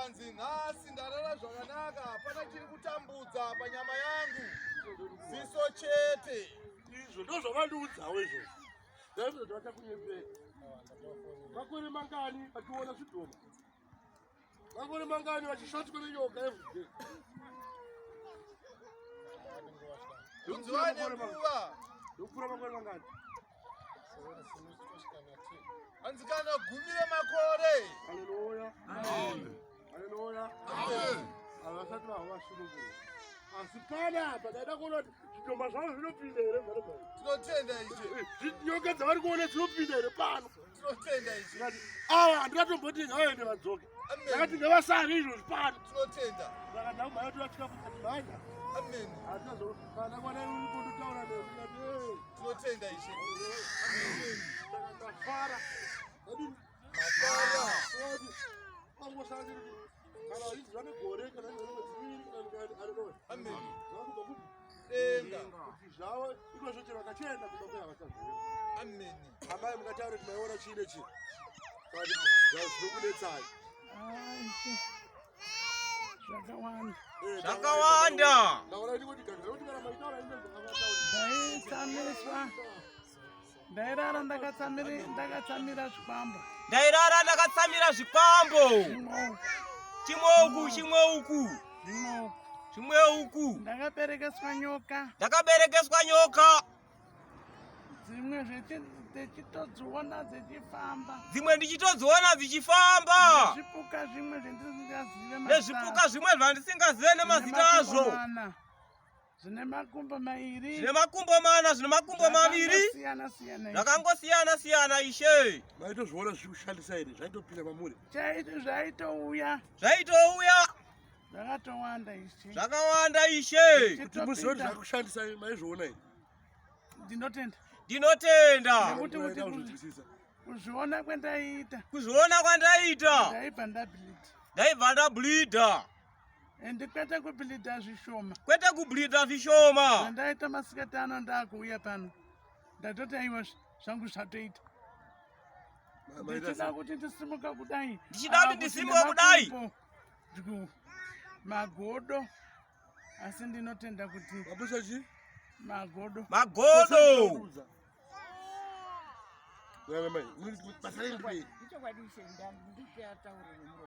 Kanzi nhasi ndarara zvakanaka, hapana chiri kutambudza panyama yangu. Ziso chete. Izvo ndozvavandiudzawo izvozvo. Ndazvo zvatakunyepera. Makore mangani vachiona zvidhoma. Makore mangani vachishotswa nenyoka everyday. Unzwani nguva. Ndokura makore mangani. Anzikana gumire makore. Haleluya. Amen. Haleluya. Amen. Avasati vavashurukuru. Asi pana padaida kuona kuti zvidhoma zvavo zvinopinda here mharaunda. Tinotenda izvi. Nyoka dzavari kuona dzinopinda here pano. Tinotenda izvi. Ava handingatomboti ngavaende vadzoke. Ndakati ngavasari izvozvi pano. Tinotenda. Saka ndakubaya kuti vasvika kuti mhanya. Amen. Kana mwana unondotaura newe ndikati Tinotenda izvi. Amen. Saka ndafara. Mafara. Angosangiri kana vaidzwa negore kana nemwedzi kana arinowe. Amen. Zvakuba kuti Denga. kuti zvavo ikazvo chero vakachienda kuba kuya vachazoona. Amen. Amai mukataura kuti maiona chii nechii. Saka zvinokudetsai. Zvakawanda. Ndaura kuti ganda kuti kana maitaura ine ndaitsamiswa ndairara ndakatsamira zvikwambo Ndairara ndakatsamira zvikwambo. Chimwe uku. ndakaberekeswa nyoka Ndakaberekeswa nyoka. dzimwe dzichitodziona dzichifamba Dzimwe ndichitodziona dzichifamba. zvipuka zvimwe zvendisingazive Nezvipuka zvimwe zvandisingazive nemazita azvo. zvine makumbo mairi Zvine makumbo mana, zvine makumbo maviri. siyana Zvakangosiyana siyana ishe. maitozviona zvikushandisa here zvaitopinda mamuri. zvaitouya zvakatowanda ishe Zvakawanda ishe. Kuti muzive kuti zvakushandisa maizviona here. ndinotenda Ndinotenda. nekuti kuzviona kwendaiita Kuzviona kwandaita. ndaibva ndabhilidha Ndaibva ndabhilidha. ende kwete kubhilidha zvishoma Kwete kubhilidha zvishoma. zvandaita masikati ano ndakuuya pano ndatoti aiwa zvangu zvatoita ndichida kuti ndisimuka kudai magodo asi ndinotenda kuti magodo